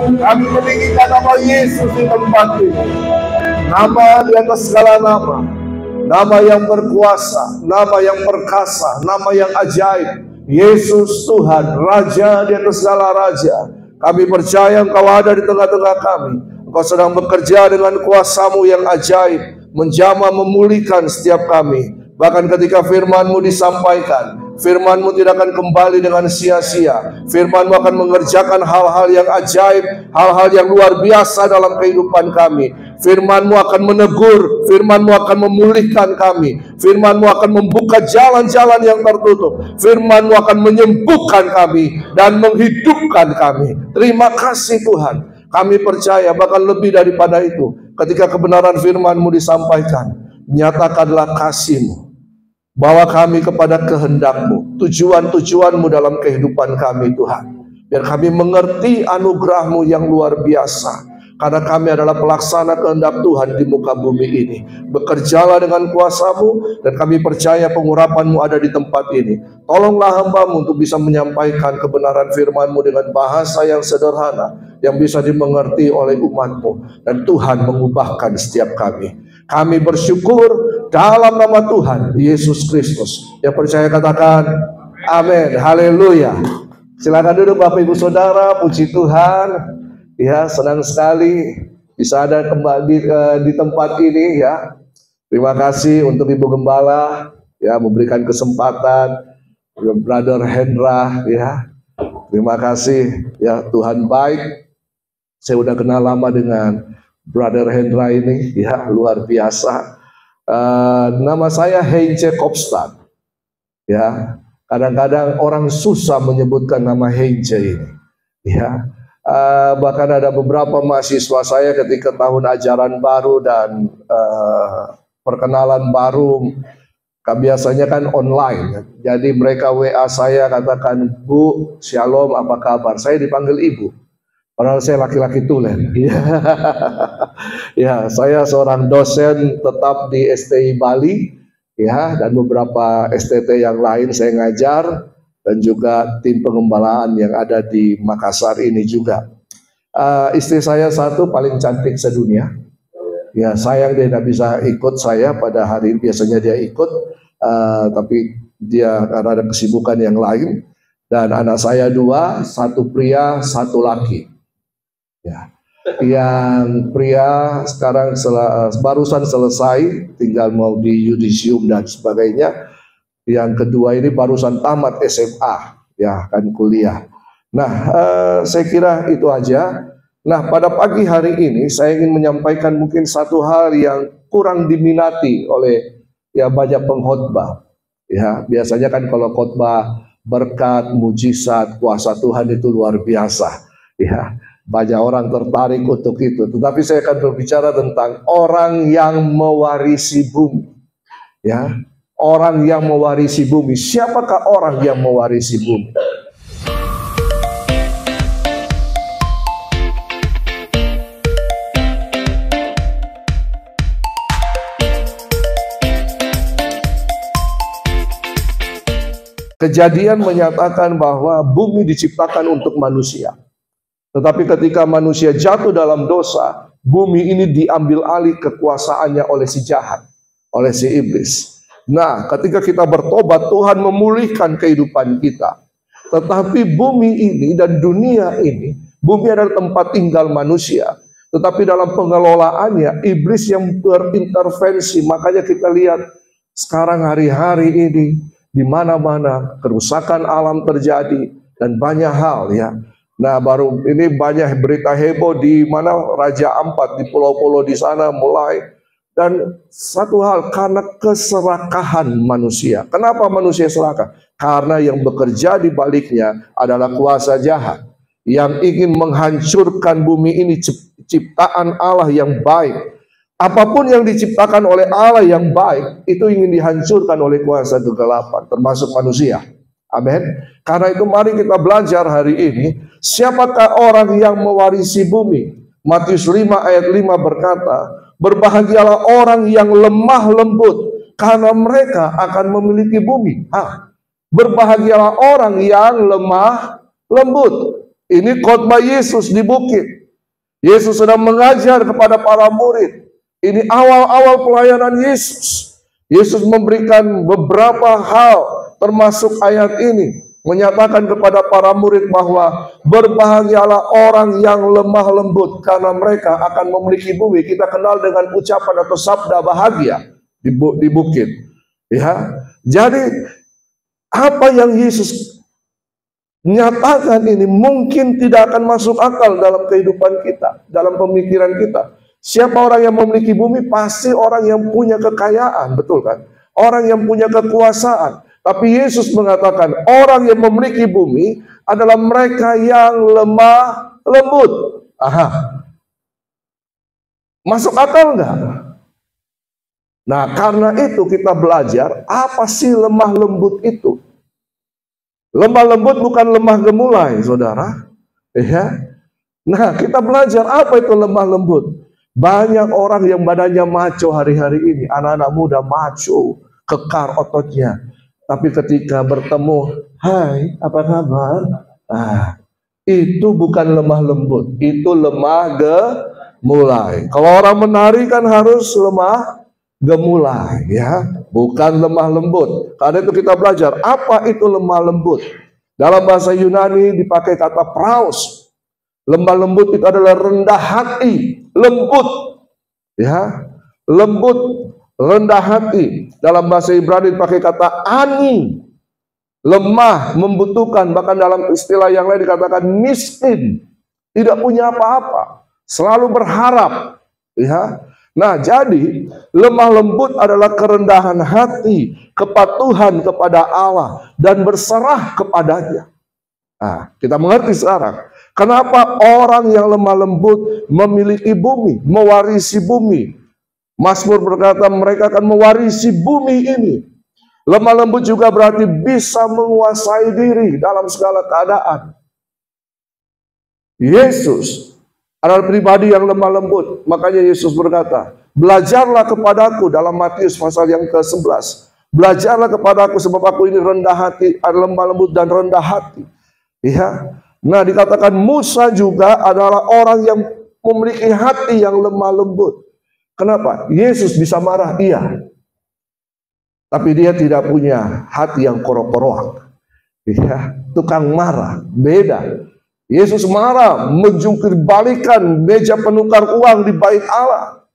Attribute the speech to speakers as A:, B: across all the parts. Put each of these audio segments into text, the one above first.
A: Kami meninggikan nama Yesus di tempat ini. Nama di atas segala nama. Nama yang berkuasa, nama yang perkasa, nama yang ajaib. Yesus Tuhan, Raja di atas segala raja. Kami percaya Engkau ada di tengah-tengah kami. Engkau sedang bekerja dengan kuasa-Mu yang ajaib, menjamah, memulihkan setiap kami. Bahkan ketika firman-Mu disampaikan, firman-Mu tidak akan kembali dengan sia-sia. Firman-Mu akan mengerjakan hal-hal yang ajaib, hal-hal yang luar biasa dalam kehidupan kami. Firman-Mu akan menegur, firman-Mu akan memulihkan kami. Firman-Mu akan membuka jalan-jalan yang tertutup. Firman-Mu akan menyembuhkan kami dan menghidupkan kami. Terima kasih Tuhan. Kami percaya bahkan lebih daripada itu. Ketika kebenaran firman-Mu disampaikan, nyatakanlah kasih-Mu. Bawa kami kepada kehendak-Mu, tujuan-tujuan-Mu dalam kehidupan kami Tuhan. Biar kami mengerti anugerah-Mu yang luar biasa. Karena kami adalah pelaksana kehendak Tuhan di muka bumi ini. Bekerjalah dengan kuasa-Mu, dan kami percaya pengurapan-Mu ada di tempat ini. Tolonglah hamba-Mu untuk bisa menyampaikan kebenaran firman-Mu dengan bahasa yang sederhana, yang bisa dimengerti oleh umat-Mu. Dan Tuhan mengubahkan setiap kami. Kami bersyukur dalam nama Tuhan Yesus Kristus. Yang percaya katakan amin. Haleluya. Silakan duduk Bapak Ibu Saudara. Puji Tuhan. Ya, senang sekali bisa ada kembali di tempat ini ya. Terima kasih untuk Ibu Gembala ya, memberikan kesempatan. Brother Hendra ya. Terima kasih ya, Tuhan baik. Saya udah kenal lama dengan Brother Hendra ini ya, luar biasa. Nama saya Heinze Kopstad ya. Kadang-kadang orang susah menyebutkan nama Heinze ini ya. Bahkan ada beberapa mahasiswa saya ketika tahun ajaran baru dan perkenalan baru, biasanya kan online. Jadi mereka WA saya, katakan, Bu, shalom, apa kabar? Saya dipanggil Ibu. Padahal saya laki-laki tulen. Ya, saya seorang dosen tetap di STI Bali, ya, dan beberapa STT yang lain saya ngajar. Dan juga tim pengembalaan yang ada di Makassar ini juga. Istri saya satu paling cantik sedunia. Ya, sayang dia tidak bisa ikut saya pada hari ini. Biasanya dia ikut, tapi dia karena ada kesibukan yang lain. Dan anak saya dua, satu pria, satu laki. Ya. Yang pria sekarang barusan selesai, tinggal mau di yudisium dan sebagainya. Yang kedua ini barusan tamat SMA, ya kan kuliah. Nah, saya kira itu aja. Nah, pada pagi hari ini saya ingin menyampaikan mungkin satu hal yang kurang diminati oleh ya banyak pengkhotbah. Ya, biasanya kan kalau khotbah berkat, mujizat, kuasa Tuhan itu luar biasa. Ya, banyak orang tertarik untuk itu. Tetapi saya akan berbicara tentang orang yang mewarisi bumi. Ya. Orang yang mewarisi bumi. Siapakah orang yang mewarisi bumi? Kejadian menyatakan bahwa bumi diciptakan untuk manusia. Tetapi ketika manusia jatuh dalam dosa, bumi ini diambil alih kekuasaannya oleh si jahat, oleh si iblis. Nah, ketika kita bertobat, Tuhan memulihkan kehidupan kita. Tetapi bumi ini dan dunia ini, bumi adalah tempat tinggal manusia. Tetapi dalam pengelolaannya, iblis yang berintervensi. Makanya kita lihat sekarang hari-hari ini, di mana-mana kerusakan alam terjadi dan banyak hal ya. Nah, baru ini banyak berita heboh di mana Raja Ampat di pulau-pulau di sana mulai. Dan satu hal, karena keserakahan manusia. Kenapa manusia serakah? Karena yang bekerja di baliknya adalah kuasa jahat yang ingin menghancurkan bumi ini, ciptaan Allah yang baik. Apapun yang diciptakan oleh Allah yang baik itu ingin dihancurkan oleh kuasa kegelapan, termasuk manusia. Amin. Karena itu mari kita belajar hari ini, siapakah orang yang mewarisi bumi? Matius 5 ayat 5 berkata, berbahagialah orang yang lemah lembut, karena mereka akan memiliki bumi. Berbahagialah orang yang lemah lembut. Ini khotbah Yesus di bukit. Yesus sedang mengajar kepada para murid. Ini awal-awal pelayanan Yesus. Yesus memberikan beberapa hal, termasuk ayat ini, menyatakan kepada para murid bahwa berbahagialah orang yang lemah lembut, karena mereka akan memiliki bumi. Kita kenal dengan ucapan atau sabda bahagia di bukit. Ya, jadi apa yang Yesus nyatakan ini mungkin tidak akan masuk akal dalam kehidupan kita, dalam pemikiran kita. Siapa orang yang memiliki bumi? Pasti orang yang punya kekayaan, betul kan? Orang yang punya kekuasaan. Tapi Yesus mengatakan orang yang memiliki bumi adalah mereka yang lemah lembut. Aha. Masuk akal enggak? Nah, karena itu kita belajar apa sih lemah lembut itu. Lemah lembut bukan lemah gemulai, saudara. Ya. Nah, kita belajar apa itu lemah lembut. Banyak orang yang badannya maco hari-hari ini, anak-anak muda maco, kekar ototnya. Tapi ketika bertemu, hai, apa kabar? Itu bukan lemah lembut, itu lemah gemulai. Kalau orang menari kan harus lemah gemulai, ya, bukan lemah lembut. Karena itu kita belajar apa itu lemah lembut. Dalam bahasa Yunani dipakai kata praus. Lemah lembut itu adalah rendah hati, lembut, ya, lembut, rendah hati. Dalam bahasa Ibrani dipakai kata ani, lemah, membutuhkan. Bahkan dalam istilah yang lain dikatakan miskin, tidak punya apa-apa, selalu berharap, ya. Nah, jadi lemah lembut adalah kerendahan hati, kepatuhan kepada Allah, dan berserah kepadanya. Nah, kita mengerti sekarang kenapa orang yang lemah lembut memiliki bumi, mewarisi bumi. Mazmur berkata mereka akan mewarisi bumi ini. Lemah lembut juga berarti bisa menguasai diri dalam segala keadaan. Yesus adalah pribadi yang lemah lembut. Makanya Yesus berkata, belajarlah kepadaku dalam Matius pasal yang ke-11. Belajarlah kepadaku sebab aku ini rendah hati, lemah lembut dan rendah hati. Ya. Nah, dikatakan Musa juga adalah orang yang memiliki hati yang lemah lembut. Kenapa? Yesus bisa marah, iya. Tapi dia tidak punya hati yang korok-korok. Ya, tukang marah, beda. Yesus marah, menjungkir balikan meja penukar uang di bait Allah.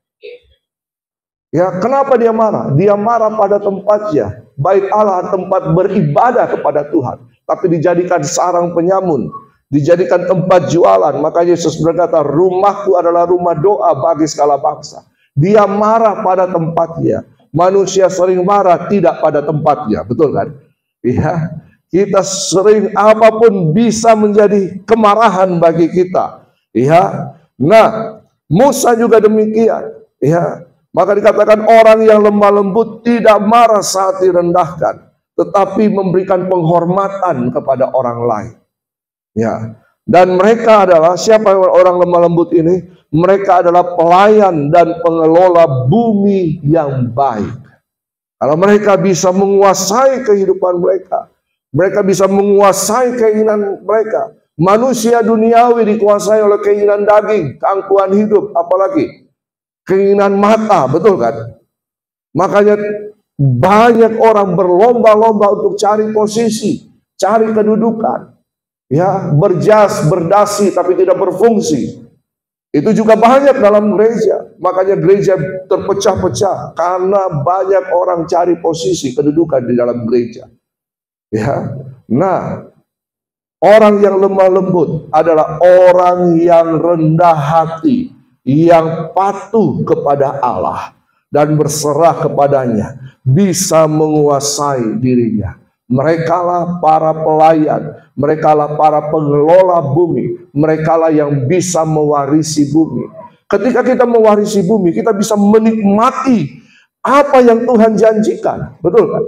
A: Ya, kenapa dia marah? Dia marah pada tempatnya. Bait Allah tempat beribadah kepada Tuhan, tapi dijadikan sarang penyamun, dijadikan tempat jualan. Maka Yesus berkata, rumahku adalah rumah doa bagi segala bangsa. Dia marah pada tempatnya. Manusia sering marah tidak pada tempatnya, betul kan? Iya, kita sering apapun bisa menjadi kemarahan bagi kita. Iya. Nah, Musa juga demikian. Iya. Maka dikatakan orang yang lemah lembut tidak marah saat direndahkan, tetapi memberikan penghormatan kepada orang lain. Ya. Dan mereka adalah, siapa orang lemah lembut ini? Mereka adalah pelayan dan pengelola bumi yang baik. Kalau mereka bisa menguasai kehidupan mereka, mereka bisa menguasai keinginan mereka. Manusia duniawi dikuasai oleh keinginan daging, keangkuhan hidup, apalagi keinginan mata, betul kan? Makanya banyak orang berlomba-lomba untuk cari posisi, cari kedudukan, ya, berjas, berdasi tapi tidak berfungsi. Itu juga banyak dalam gereja. Makanya gereja terpecah-pecah karena banyak orang cari posisi kedudukan di dalam gereja. Ya. Nah, orang yang lemah lembut adalah orang yang rendah hati, yang patuh kepada Allah dan berserah kepadanya, bisa menguasai dirinya. Merekalah para pelayan, merekalah para pengelola bumi, merekalah yang bisa mewarisi bumi. Ketika kita mewarisi bumi, kita bisa menikmati apa yang Tuhan janjikan, betul kan?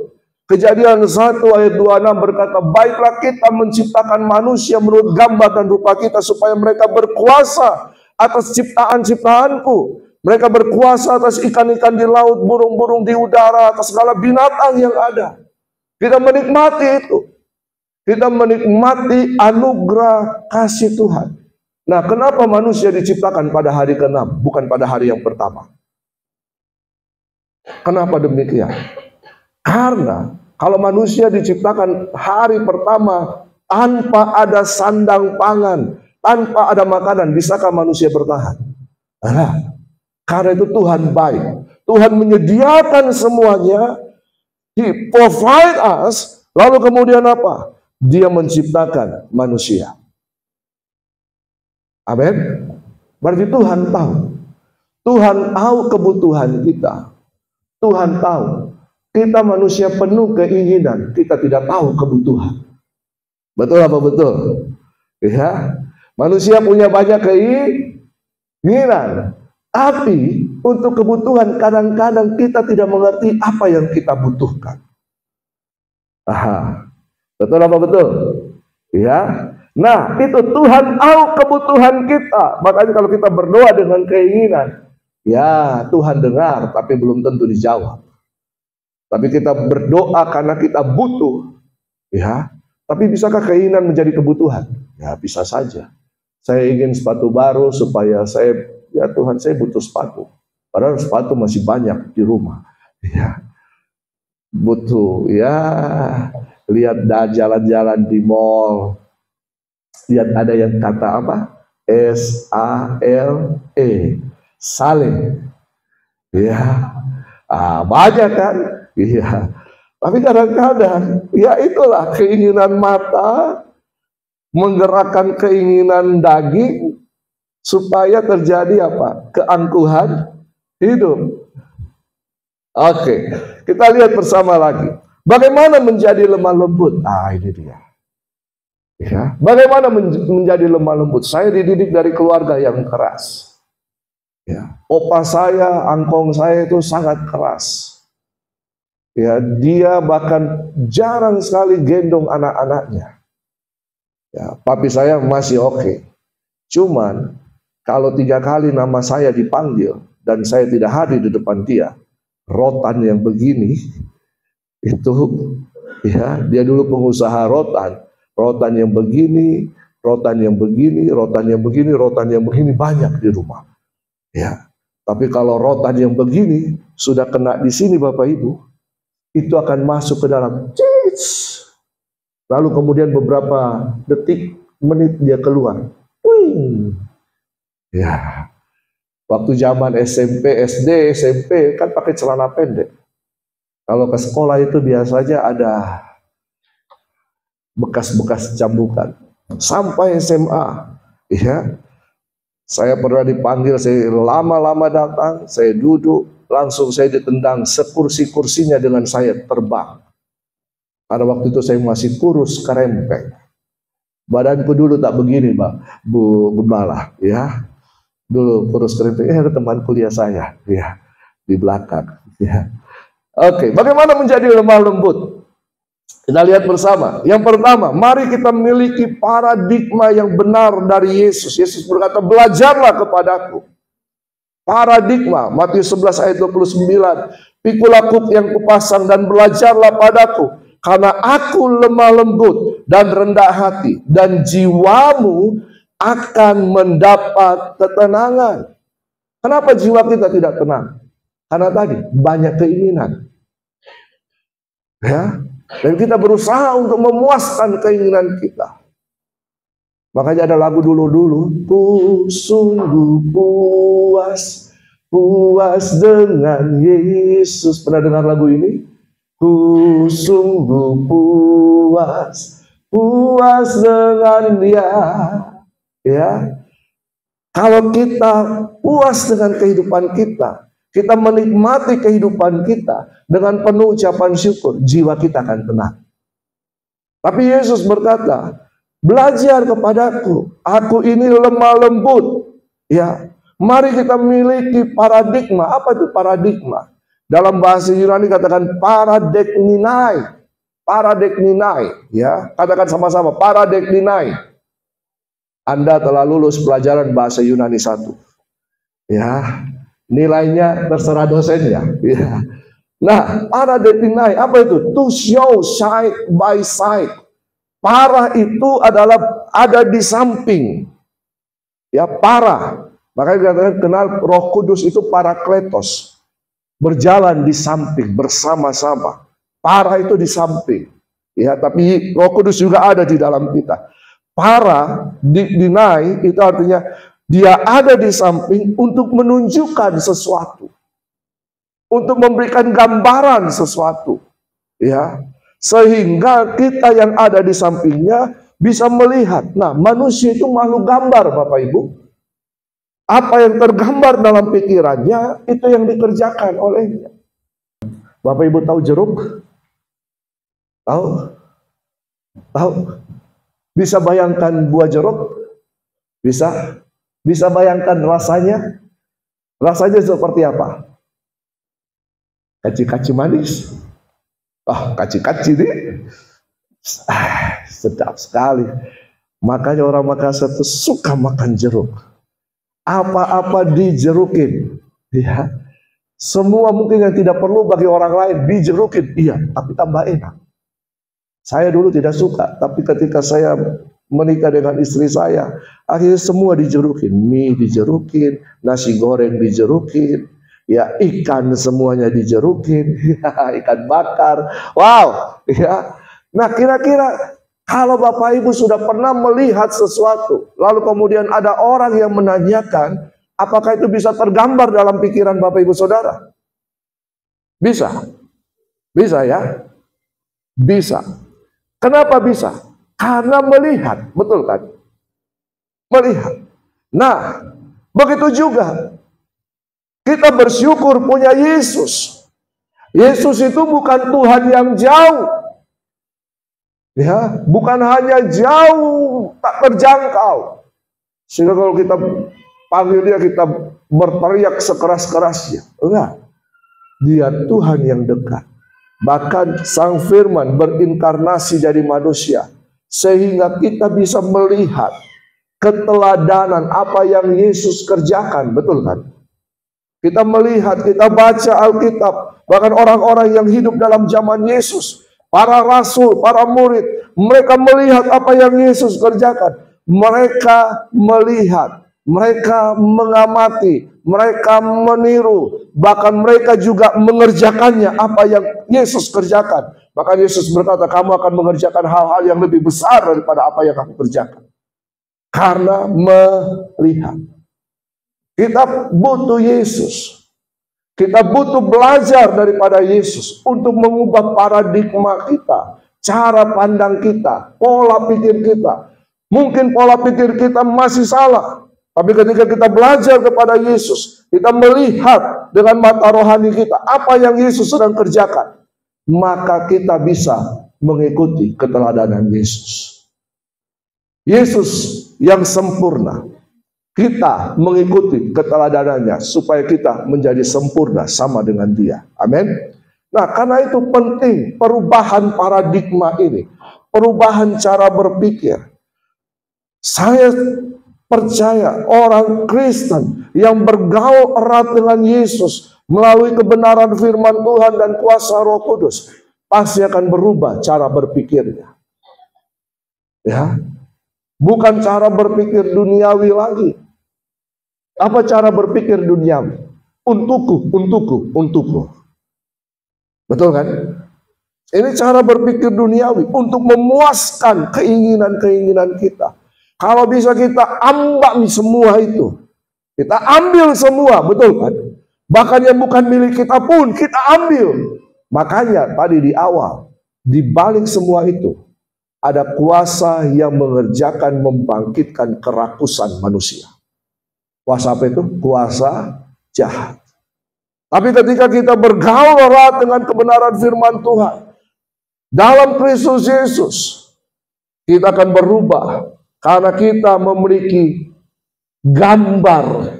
A: Kejadian 1 ayat 26 berkata, baiklah kita menciptakan manusia menurut gambar dan rupa kita, supaya mereka berkuasa atas ciptaan-ciptaanku. Mereka berkuasa atas ikan-ikan di laut, burung-burung di udara, atas segala binatang yang ada. Kita menikmati itu. Kita menikmati anugerah kasih Tuhan. Nah, kenapa manusia diciptakan pada hari ke-6, bukan pada hari yang pertama? Kenapa demikian? Karena kalau manusia diciptakan hari pertama tanpa ada sandang pangan, tanpa ada makanan, bisakah manusia bertahan? Nah, karena itu Tuhan baik. Tuhan menyediakan semuanya. He provide us. Lalu kemudian apa? Dia menciptakan manusia. Amin. Berarti Tuhan tahu. Tuhan tahu kebutuhan kita. Tuhan tahu. Kita manusia penuh keinginan. Kita tidak tahu kebutuhan. Betul apa betul? Ya. Manusia punya banyak keinginan. Tapi untuk kebutuhan kadang-kadang kita tidak mengerti apa yang kita butuhkan. Aha. Betul apa betul? Ya. Nah, itu Tuhan tahu kebutuhan kita. Makanya kalau kita berdoa dengan keinginan, ya Tuhan dengar, tapi belum tentu dijawab. Tapi kita berdoa karena kita butuh, ya. Tapi bisakah keinginan menjadi kebutuhan? Ya bisa saja. Saya ingin sepatu baru supaya ya Tuhan, saya butuh sepatu. Padahal sepatu masih banyak di rumah. Ya. Butuh, ya. Lihat jalan-jalan di mall. Lihat ada yang kata apa? S-A-L-E. Saling. Ya. Banyak kan? Iya. Tapi kadang-kadang, ya itulah keinginan mata menggerakkan keinginan daging supaya terjadi apa? Keangkuhan hidup. Oke, kita lihat bersama lagi. Bagaimana menjadi lemah lembut? Ini dia. Ya, bagaimana menjadi lemah lembut? Saya dididik dari keluarga yang keras. Ya, opa saya, angkong saya itu sangat keras. Ya, dia bahkan jarang sekali gendong anak-anaknya. Ya, papi saya masih oke. Cuman kalau 3 kali nama saya dipanggil dan saya tidak hadir di depan dia, rotan yang begini itu, ya, dia dulu pengusaha rotan. Rotan yang begini, rotan yang begini, rotan yang begini, rotan yang begini banyak di rumah. Ya, tapi kalau rotan yang begini sudah kena di sini Bapak Ibu, itu akan masuk ke dalam, lalu kemudian beberapa detik, menit dia keluar. Wing. Ya, waktu zaman SMP, SD, SMP kan pakai celana pendek. Kalau ke sekolah itu biasanya ada bekas-bekas cambukan. Sampai SMA, ya, saya pernah dipanggil, saya lama-lama datang, saya duduk, langsung saya ditendang sekursi-kursinya dengan saya terbang. Pada waktu itu saya masih kurus kerempeng. Badanku dulu tak begini, Bu Gembala, ya. Dulu kurus kerempeng. Ada teman kuliah saya, ya, di belakang, ya. Oke, bagaimana menjadi lemah lembut? Kita lihat bersama. Yang pertama, mari kita memiliki paradigma yang benar dari Yesus. Yesus berkata, belajarlah kepadaku. Paradigma, Matius 11 ayat 29. Pikulah kuk yang kupasang dan belajarlah padaku, karena aku lemah lembut dan rendah hati, dan jiwamu akan mendapat ketenangan. Kenapa jiwa kita tidak tenang? Karena tadi banyak keinginan. Ya, dan kita berusaha untuk memuaskan keinginan kita. Makanya ada lagu dulu-dulu, ku sungguh puas dengan Yesus. Pernah dengar lagu ini? Ku sungguh puas dengan Dia. Ya, kalau kita puas dengan kehidupan kita, kita menikmati kehidupan kita dengan penuh ucapan syukur, jiwa kita akan tenang. Tapi Yesus berkata, belajar kepadaku, aku ini lemah lembut. Ya, mari kita miliki paradigma. Apa itu paradigma? Dalam bahasa Yunani katakan paradekninai. Paradekninai, ya. Katakan sama-sama, paradekninai. Anda telah lulus pelajaran bahasa Yunani 1. Ya, nilainya terserah dosennya. Ya. Nah, paradekninai apa itu? To show side by side. Parah itu adalah ada di samping. Ya, parah. Makanya dikatakan kenal Roh Kudus itu Parakletos. Berjalan di samping bersama-sama. Parah itu di samping. Ya, tapi Roh Kudus juga ada di dalam kita. Parah, dinai itu artinya dia ada di samping untuk menunjukkan sesuatu. Untuk memberikan gambaran sesuatu. Ya. Sehingga kita yang ada di sampingnya bisa melihat. Nah, manusia itu makhluk gambar, Bapak Ibu. Apa yang tergambar dalam pikirannya, itu yang dikerjakan olehnya. Bapak Ibu tahu jeruk? Tahu? Tahu? Bisa bayangkan buah jeruk? Bisa? Bisa bayangkan rasanya? Rasanya seperti apa? Kaci-kaci manis. Kaci-kaci nih. Sedap sekali. Makanya orang Makassar itu suka makan jeruk. Apa-apa dijerukin. Ya. Semua mungkin yang tidak perlu bagi orang lain dijerukin. Iya, tapi tambah enak. Saya dulu tidak suka, tapi ketika saya menikah dengan istri saya, akhirnya semua dijerukin. Mie dijerukin, nasi goreng dijerukin, ya ikan semuanya dijerukin, ikan bakar. Wow, ya. Nah, kira-kira kalau Bapak Ibu sudah pernah melihat sesuatu, lalu kemudian ada orang yang menanyakan, apakah itu bisa tergambar dalam pikiran Bapak Ibu Saudara? Bisa. Bisa ya? Bisa. Kenapa bisa? Karena melihat, betul kan? Melihat. Nah, begitu juga kita bersyukur punya Yesus. Yesus itu bukan Tuhan yang jauh. Ya, bukan hanya jauh, tak terjangkau. Sehingga kalau kita panggil dia, kita berteriak sekeras-kerasnya. Enggak. Dia Tuhan yang dekat. Bahkan Sang Firman berinkarnasi jadi manusia. Sehingga kita bisa melihat keteladanan apa yang Yesus kerjakan. Betul kan? Kita melihat, kita baca Alkitab. Bahkan orang-orang yang hidup dalam zaman Yesus. Para rasul, para murid. Mereka melihat apa yang Yesus kerjakan. Mereka melihat. Mereka mengamati. Mereka meniru. Bahkan mereka juga mengerjakannya apa yang Yesus kerjakan. Bahkan Yesus berkata, kamu akan mengerjakan hal-hal yang lebih besar daripada apa yang kamu kerjakan. Karena melihat. Kita butuh Yesus. Kita butuh belajar daripada Yesus untuk mengubah paradigma kita, cara pandang kita, pola pikir kita. Mungkin pola pikir kita masih salah, tapi ketika kita belajar kepada Yesus, kita melihat dengan mata rohani kita apa yang Yesus sedang kerjakan, maka kita bisa mengikuti keteladanan Yesus. Yesus yang sempurna. Kita mengikuti keteladanannya supaya kita menjadi sempurna sama dengan dia. Amin. Nah, karena itu penting perubahan paradigma ini, perubahan cara berpikir. Saya percaya orang Kristen yang bergaul erat dengan Yesus melalui kebenaran firman Tuhan dan kuasa Roh Kudus pasti akan berubah cara berpikirnya. Ya. Bukan cara berpikir duniawi lagi. Apa cara berpikir duniawi? Untukku. Betul kan? Ini cara berpikir duniawi untuk memuaskan keinginan-keinginan kita. Kalau bisa kita ambang semua itu. Kita ambil semua, betul kan? Bahkan yang bukan milik kita pun kita ambil. Makanya tadi di awal, di balik semua itu, ada kuasa yang mengerjakan membangkitkan kerakusan manusia. Kuasa apa itu? Kuasa jahat. Tapi ketika kita bergaul erat dengan kebenaran firman Tuhan, dalam Kristus Yesus, kita akan berubah. Karena kita memiliki gambar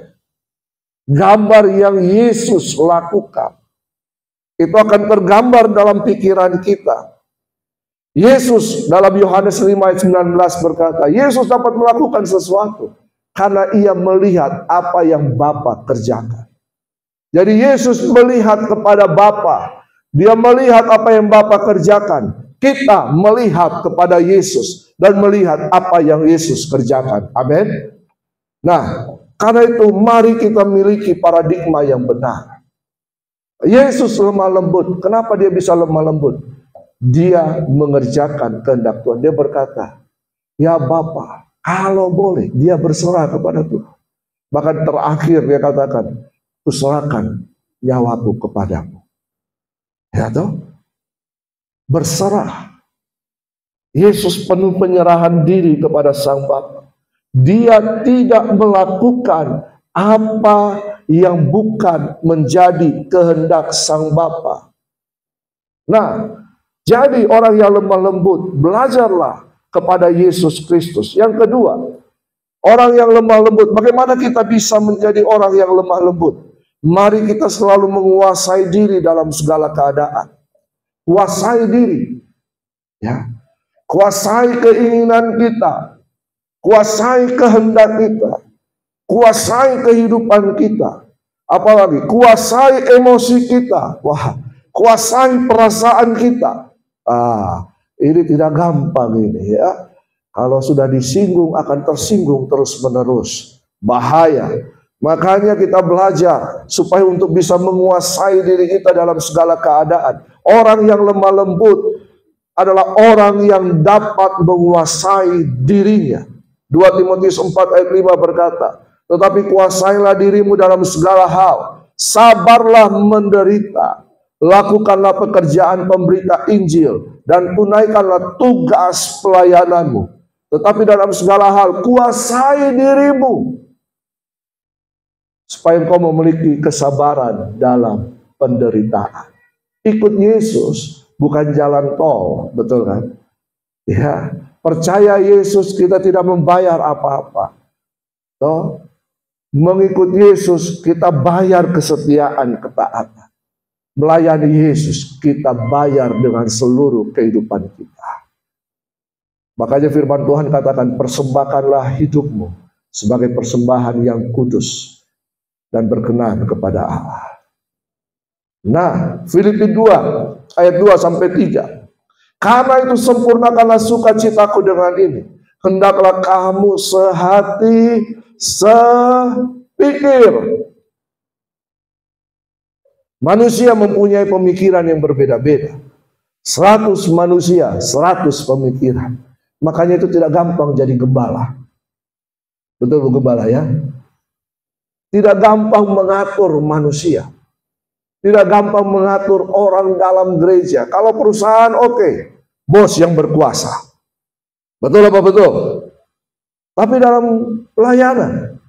A: yang Yesus lakukan. Itu akan tergambar dalam pikiran kita. Yesus dalam Yohanes 5 ayat 19 berkata, Yesus dapat melakukan sesuatu karena ia melihat apa yang Bapa kerjakan. Jadi Yesus melihat kepada Bapa. Dia melihat apa yang Bapa kerjakan. kita melihat kepada Yesus dan melihat apa yang Yesus kerjakan. Amin. Nah, karena itu mari kita miliki paradigma yang benar. Yesus lemah lembut. Kenapa dia bisa lemah lembut? Dia mengerjakan kehendak Tuhan. Dia berkata, ya Bapa, kalau boleh, dia berserah kepada Tuhan. Bahkan terakhir dia katakan, kuserahkan nyawaku kepadamu. Ya toh? Berserah. Yesus penuh penyerahan diri kepada Sang Bapa. Dia tidak melakukan apa yang bukan menjadi kehendak Sang Bapa. Nah, jadi orang yang lemah lembut, belajarlah kepada Yesus Kristus. Yang kedua, orang yang lemah lembut. Bagaimana kita bisa menjadi orang yang lemah lembut? Mari kita selalu menguasai diri dalam segala keadaan. Kuasai diri, ya. Kuasai keinginan kita, kuasai kehendak kita, kuasai kehidupan kita. Apalagi kuasai emosi kita. Wah, kuasai perasaan kita. Ini tidak gampang ini, ya. Kalau sudah disinggung akan tersinggung terus-menerus. Bahaya. Makanya kita belajar supaya untuk bisa menguasai diri kita dalam segala keadaan. Orang yang lemah lembut adalah orang yang dapat menguasai dirinya. 2 Timotius 4 ayat 5 berkata, tetapi kuasailah dirimu dalam segala hal. Sabarlah menderita. Lakukanlah pekerjaan pemberita Injil dan tunaikanlah tugas pelayananmu. Tetapi dalam segala hal kuasai dirimu supaya engkau memiliki kesabaran dalam penderitaan. Ikut Yesus bukan jalan tol, betul kan? Ya, percaya Yesus kita tidak membayar apa-apa. Toh, mengikut Yesus kita bayar kesetiaan, ketaatan. Melayani Yesus kita bayar dengan seluruh kehidupan kita. Makanya firman Tuhan katakan, persembahkanlah hidupmu sebagai persembahan yang kudus dan berkenan kepada Allah. Nah, Filipi 2 ayat 2 sampai 3. Karena itu sempurnakanlah sukacitaku dengan ini. Hendaklah kamu sehati, sepikir. Manusia mempunyai pemikiran yang berbeda-beda. 100 manusia, 100 pemikiran. Makanya itu tidak gampang jadi gembala. Betul Bu Gembala ya? Tidak gampang mengatur manusia. Tidak gampang mengatur orang dalam gereja. Kalau perusahaan oke, bos yang berkuasa. Betul apa betul? Tapi dalam pelayanan,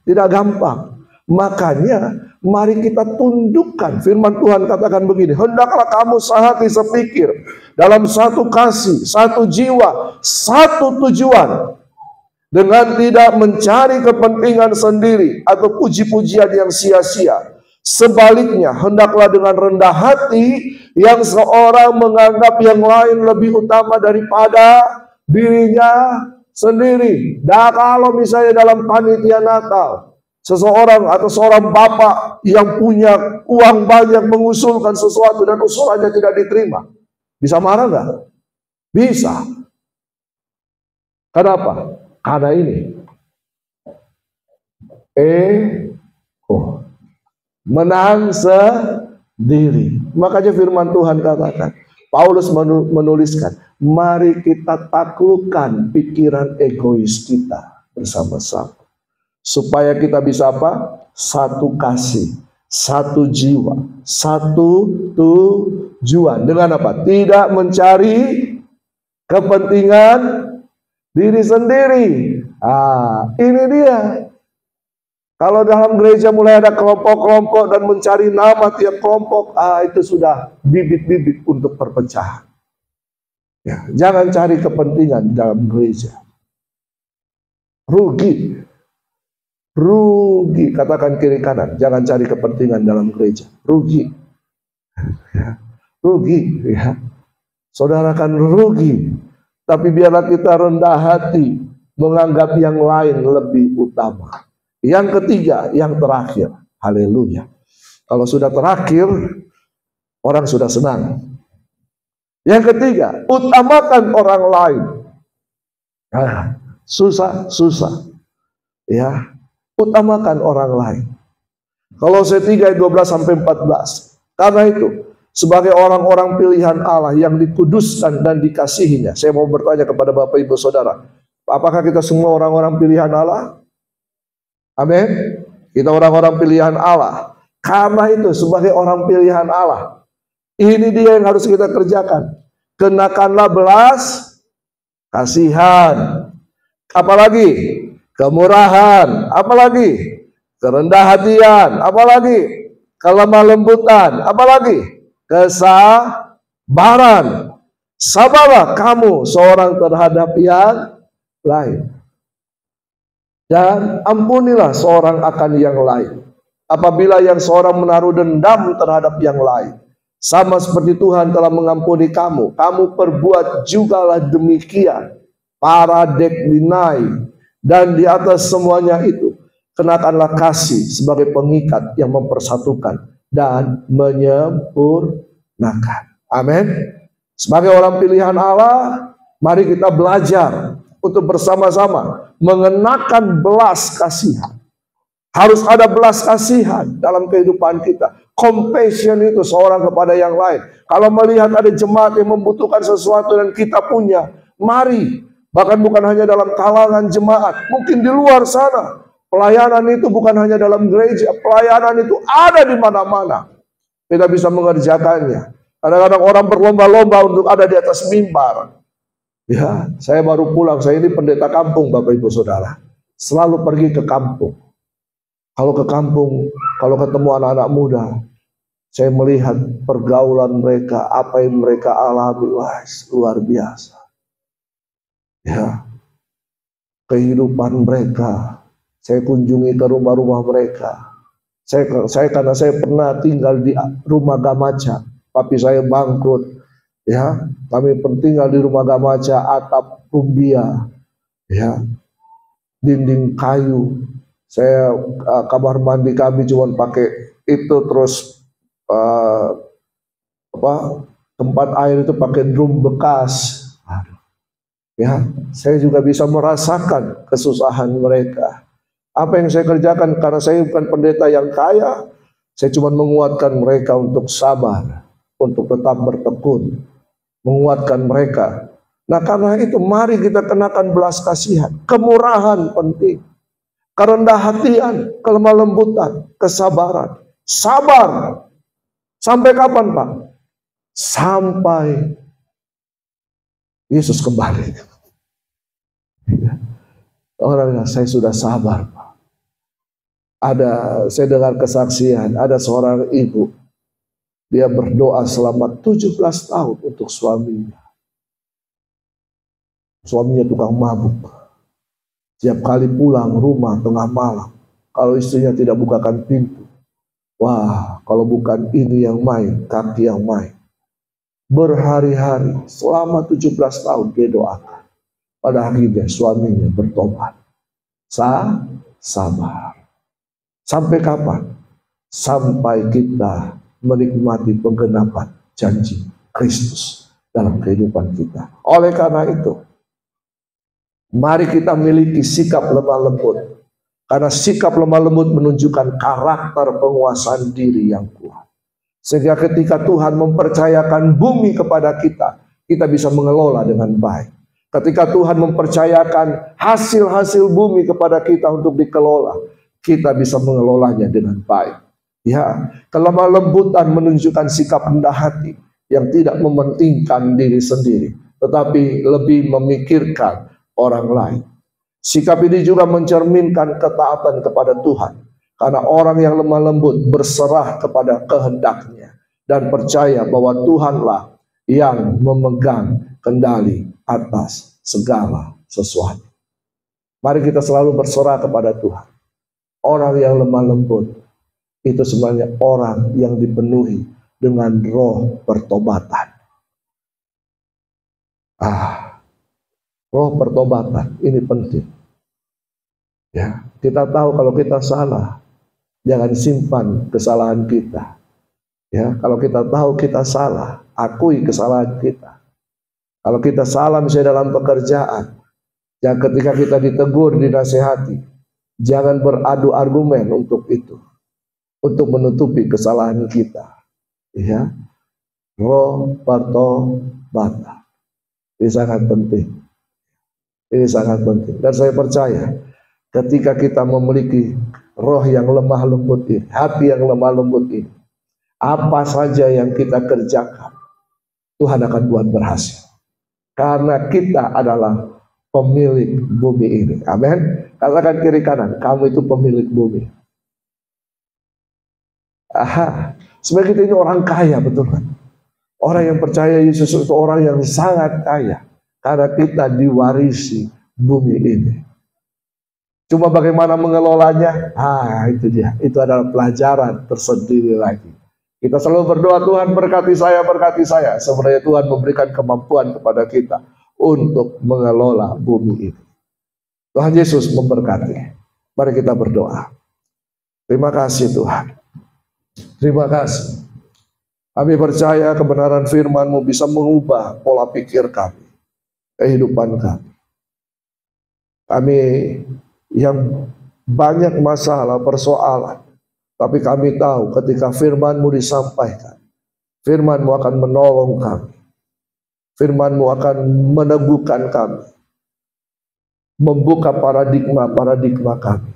A: tidak gampang. Makanya mari kita tundukkan. Firman Tuhan katakan begini, hendaklah kamu sehati sepikir, dalam satu kasih, satu jiwa, satu tujuan, dengan tidak mencari kepentingan sendiri atau puji-pujian yang sia-sia. Sebaliknya, hendaklah dengan rendah hati yang seorang menganggap yang lain lebih utama daripada dirinya sendiri. Dan kalau misalnya dalam panitia Natal, seseorang atau seorang bapak yang punya uang banyak mengusulkan sesuatu dan usulannya tidak diterima, bisa marah nggak? Bisa. Kenapa? Karena ini menang sendiri. Makanya firman Tuhan katakan, Paulus menuliskan, mari kita taklukkan pikiran egois kita bersama-sama. Supaya kita bisa apa? Satu kasih, satu jiwa, satu tujuan. Dengan apa? Tidak mencari kepentingan diri sendiri. Ini dia. Kalau dalam gereja mulai ada kelompok-kelompok dan mencari nama tiap kelompok, itu sudah bibit-bibit untuk perpecahan. Ya, jangan cari kepentingan dalam gereja. Rugi. Rugi, katakan kiri kanan. Jangan cari kepentingan dalam gereja. Rugi. Ya, rugi. Ya. Saudara kan rugi. Tapi biarlah kita rendah hati, menganggap yang lain lebih utama. Yang ketiga, yang terakhir. Haleluya. Kalau sudah terakhir, orang sudah senang. Yang ketiga, utamakan orang lain. Nah, susah. Ya, utamakan orang lain. Kolose 3 ayat 12 sampai 14. Karena itu, sebagai orang-orang pilihan Allah yang dikuduskan dan dikasihinya, saya mau bertanya kepada Bapak Ibu Saudara, apakah kita semua orang-orang pilihan Allah? Amin. Kita orang-orang pilihan Allah. Karena itu, sebagai orang pilihan Allah, ini dia yang harus kita kerjakan. Kenakanlah belas kasihan. Apalagi kemurahan, apalagi kerendah hatian, apalagi kelemah lembutan, apalagi kesabaran. Sabarlah kamu seorang terhadap yang lain, dan ampunilah seorang akan yang lain. Apabila yang seorang menaruh dendam terhadap yang lain, sama seperti Tuhan telah mengampuni kamu, kamu perbuat jugalah demikian. Paradeklinai. Dan di atas semuanya itu, kenakanlah kasih sebagai pengikat yang mempersatukan dan menyempurnakan. Amin. Sebagai orang pilihan Allah, mari kita belajar untuk bersama-sama mengenakan belas kasihan. Harus ada belas kasihan dalam kehidupan kita. Compassion itu seorang kepada yang lain. Kalau melihat ada jemaat yang membutuhkan sesuatu dan kita punya, mari. Bahkan bukan hanya dalam kalangan jemaat, mungkin di luar sana. Pelayanan itu bukan hanya dalam gereja, pelayanan itu ada di mana-mana. Kita bisa mengerjakannya. Kadang-kadang orang berlomba-lomba untuk ada di atas mimbar. Ya, saya baru pulang, saya ini pendeta kampung Bapak Ibu Saudara. Selalu pergi ke kampung. Kalau ke kampung, kalau ketemu anak-anak muda, saya melihat pergaulan mereka, apa yang mereka alami, wah, luar biasa. Ya, kehidupan mereka. Saya kunjungi ke rumah-rumah mereka. Saya karena saya pernah tinggal di rumah Gamaca, papi saya bangkrut. Ya, kami tinggal di rumah Gamaca, atap rumbia, ya, dinding kayu. Saya kamar mandi kami cuma pakai itu, terus tempat air itu pakai drum bekas. Ya, saya juga bisa merasakan kesusahan mereka. Apa yang saya kerjakan, karena saya bukan pendeta yang kaya, saya cuma menguatkan mereka untuk sabar, untuk tetap bertekun, menguatkan mereka. Nah, karena itu mari kita kenakan belas kasihan, kemurahan penting, kerendah hatian, kelemah lembutan, kesabaran, sabar. Sampai kapan, Pak? Sampai Yesus kembali. Orang bilang, saya sudah sabar, Pak. Saya dengar kesaksian, ada seorang ibu, dia berdoa selama 17 tahun untuk suaminya. Suaminya tukang mabuk. Setiap kali pulang rumah tengah malam, kalau istrinya tidak bukakan pintu, wah, kalau bukan ini yang main, kaki yang main. Berhari-hari, selama 17 tahun dia doakan. Pada akhirnya suaminya bertobat. Sabar. Sampai kapan? Sampai kita menikmati penggenapan janji Kristus dalam kehidupan kita. Oleh karena itu, mari kita miliki sikap lemah lembut. Karena sikap lemah lembut menunjukkan karakter penguasaan diri yang kuat. Sehingga ketika Tuhan mempercayakan bumi kepada kita, kita bisa mengelola dengan baik. Ketika Tuhan mempercayakan hasil-hasil bumi kepada kita untuk dikelola, kita bisa mengelolanya dengan baik. Ya, kelemah lembutan menunjukkan sikap rendah hati yang tidak mementingkan diri sendiri, tetapi lebih memikirkan orang lain. Sikap ini juga mencerminkan ketaatan kepada Tuhan, karena orang yang lemah lembut berserah kepada kehendaknya dan percaya bahwa Tuhanlah yang memegang kendali atas segala sesuatu. Mari kita selalu berserah kepada Tuhan. Orang yang lemah lembut itu sebenarnya orang yang dipenuhi dengan roh pertobatan. Roh pertobatan ini penting. Ya, kita tahu kalau kita salah, jangan simpan kesalahan kita. Ya, kalau kita tahu kita salah, akui kesalahan kita. Kalau kita salah misalnya dalam pekerjaan, ya ketika kita ditegur, dinasehati, jangan beradu argumen untuk itu, untuk menutupi kesalahan kita. Ya, roh bata. Ini sangat penting. Ini sangat penting. Dan saya percaya ketika kita memiliki roh yang lemah lembut ini, hati yang lemah lembut ini, apa saja yang kita kerjakan, Tuhan akan buat berhasil. Karena kita adalah pemilik bumi ini. Amin. Katakan kiri kanan, kamu itu pemilik bumi. Aha, sebenarnya kita ini orang kaya, betul kan? Orang yang percaya Yesus itu orang yang sangat kaya. Karena kita diwarisi bumi ini. Cuma bagaimana mengelolanya? Itu dia. Itu adalah pelajaran tersendiri lagi. Kita selalu berdoa, Tuhan berkati saya. Sebenarnya Tuhan memberikan kemampuan kepada kita untuk mengelola bumi ini. Tuhan Yesus memberkati. Mari kita berdoa. Terima kasih Tuhan. Terima kasih. Kami percaya kebenaran firman-Mu bisa mengubah pola pikir kami, kehidupan kami. Kami yang banyak masalah, persoalan, tapi kami tahu ketika firman-Mu disampaikan, firman-Mu akan menolong kami, firman-Mu akan meneguhkan kami, membuka paradigma kami.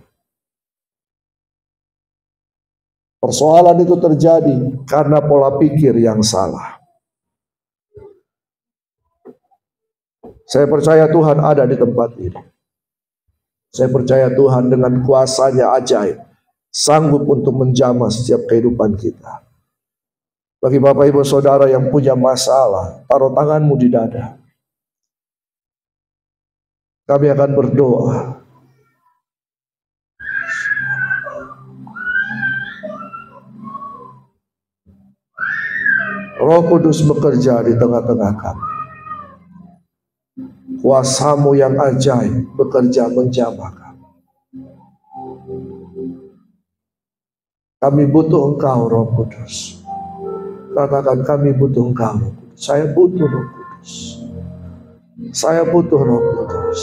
A: Persoalan itu terjadi karena pola pikir yang salah. Saya percaya Tuhan ada di tempat ini. Saya percaya Tuhan dengan kuasa-Nya ajaib sanggup untuk menjamah setiap kehidupan kita. Bagi Bapak Ibu Saudara yang punya masalah, taruh tanganmu di dada. Kami akan berdoa. Roh Kudus bekerja di tengah-tengah kami. Kuasa-Mu yang ajaib bekerja menjamah kami. Kami butuh Engkau, Roh Kudus. Katakan, kami butuh Engkau, Roh Kudus. Saya butuh Roh Kudus. Saya butuh Roh Kudus.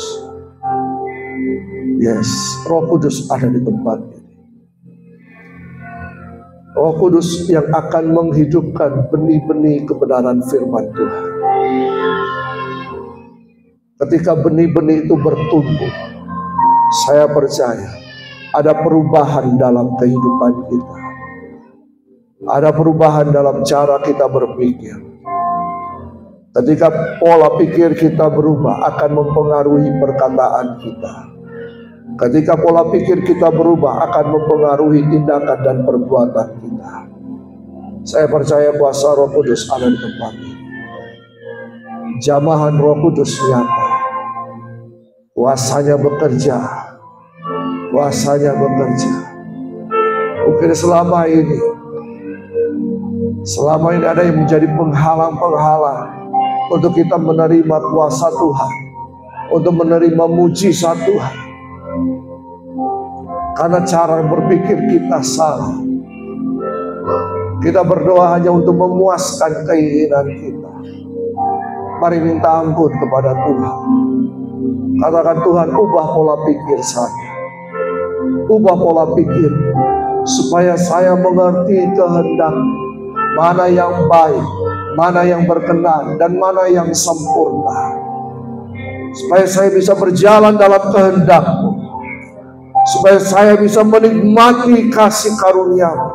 A: Yes, Roh Kudus ada di tempat ini. Roh Kudus yang akan menghidupkan benih-benih kebenaran firman Tuhan. Ketika benih-benih itu bertumbuh, saya percaya ada perubahan dalam kehidupan kita. Ada perubahan dalam cara kita berpikir. Ketika pola pikir kita berubah, akan mempengaruhi perkataan kita. Ketika pola pikir kita berubah, akan mempengaruhi tindakan dan perbuatan kita. Saya percaya kuasa Roh Kudus ada di tempat ini. Jamahan Roh Kudus nyata. Kuasanya bekerja. Kuasanya bekerja. Mungkin selama ini ada yang menjadi penghalang-penghalang untuk kita menerima kuasa Tuhan, untuk menerima mujizat Tuhan. Karena cara berpikir kita salah. Kita berdoa hanya untuk memuaskan keinginan kita. Mari minta ampun kepada Tuhan. Katakan, Tuhan, ubah pola pikir saya. Ubah pola pikir supaya saya mengerti kehendak mana yang baik, mana yang berkenan, dan mana yang sempurna. Supaya saya bisa berjalan dalam kehendak-Mu. Supaya saya bisa menikmati kasih karunia-Mu.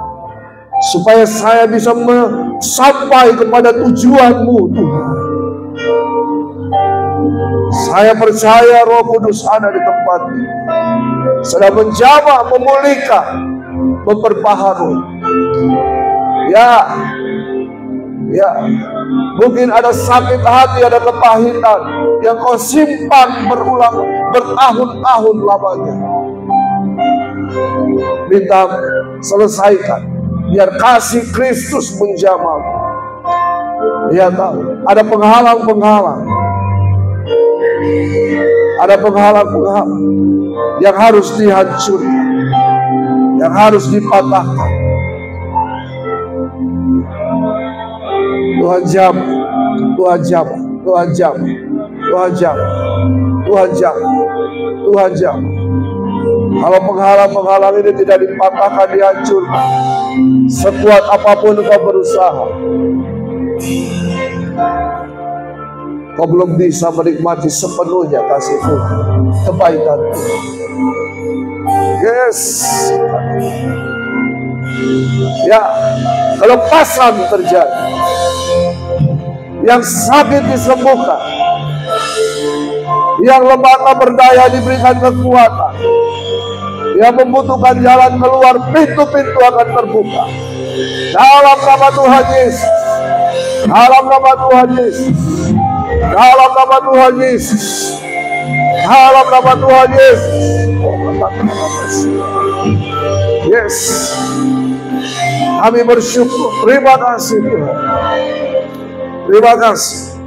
A: Supaya saya bisa sampai kepada tujuan-Mu, Tuhan. Saya percaya Roh Kudus ada di tempat ini. Sedang menjamah, memulihkan, memperbaharui. Ya, mungkin ada sakit hati, ada kepahitan yang kau simpan berulang bertahun-tahun lamanya. Minta selesaikan, biar kasih Kristus menjamah. Dia tahu ada penghalang-penghalang, ada penghalang-penghalang yang harus dihancurkan, yang harus dipatahkan. Tuhan jamah, Tuhan jamah. Tuhan jam, Tuhan jam, Tuhan jam, Tuhan jam. Kalau penghalang-penghalang ini tidak dipatahkan, dihancurkan, sekuat apapun engkau berusaha, kau belum bisa menikmati sepenuhnya kasih Tuhan, kebaikan Tuhan. Yes. Ya, kelepasan terjadi. Yang sakit disembuhkan, yang lemah tak berdaya diberikan kekuatan, yang membutuhkan jalan keluar, pintu-pintu akan terbuka. Dalam nama Tuhan Yesus, dalam nama Tuhan Yesus, dalam nama Tuhan Yesus, dalam nama Tuhan Yesus. Yes, kami bersyukur. Terima kasih Tuhan. Terima kasih.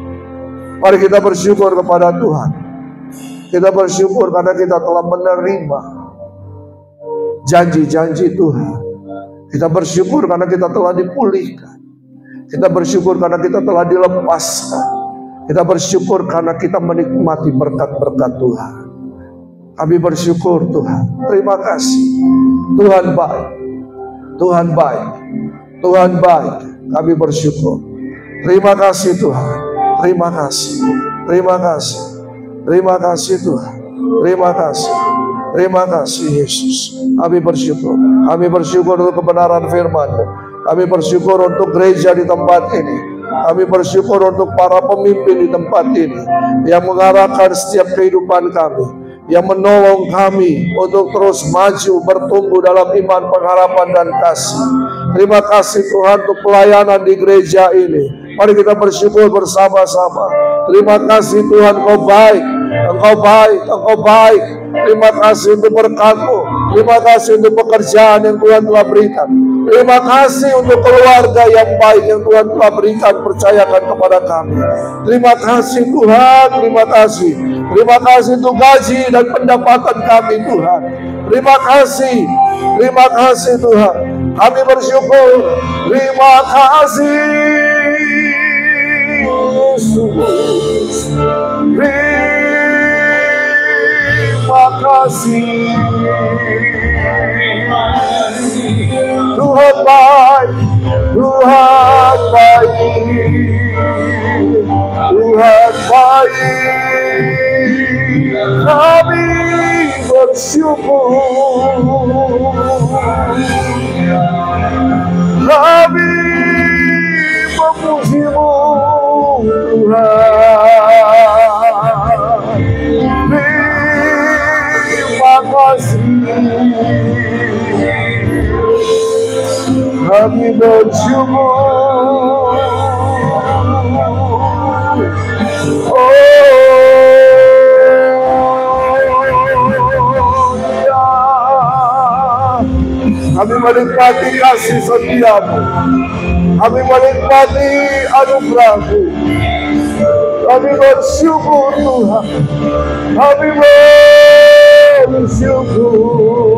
A: Mari kita bersyukur kepada Tuhan. Kita bersyukur karena kita telah menerima janji-janji Tuhan. Kita bersyukur karena kita telah dipulihkan. Kita bersyukur karena kita telah dilepaskan. Kita bersyukur karena kita menikmati berkat-berkat Tuhan. Kami bersyukur Tuhan. Terima kasih. Tuhan baik. Tuhan baik. Tuhan baik. Kami bersyukur. Terima kasih Tuhan. Terima kasih. Terima kasih. Terima kasih Tuhan. Terima kasih. Terima kasih Yesus. Kami bersyukur. Kami bersyukur untuk kebenaran firman-Mu. Kami bersyukur untuk gereja di tempat ini. Kami bersyukur untuk para pemimpin di tempat ini yang mengarahkan setiap kehidupan kami, yang menolong kami untuk terus maju bertumbuh dalam iman, pengharapan, dan kasih. Terima kasih Tuhan untuk pelayanan di gereja ini. Mari kita bersyukur bersama-sama. Terima kasih Tuhan, Engkau baik, Engkau baik, Engkau baik. Terima kasih untuk berkat-Mu. Terima kasih untuk pekerjaan yang Tuhan telah berikan. Terima kasih untuk keluarga yang baik yang Tuhan telah berikan, percayakan kepada kami. Terima kasih Tuhan, terima kasih. Terima kasih untuk gaji dan pendapatan kami Tuhan. Terima kasih Tuhan. Kami bersyukur. Terima kasih Yesus. Terima kasih. Tuhan baik, Tuhan baik, Tuhan baik. Kami bersyukur. Kami memuji-Mu Tuhan. Terima kasih. Kami bersyukur. Oh ya, kami menikmati kasih setia-Mu. Kami menikmati anugerah-Mu. Kami bersyukur Tuhan. Kami bersyukur.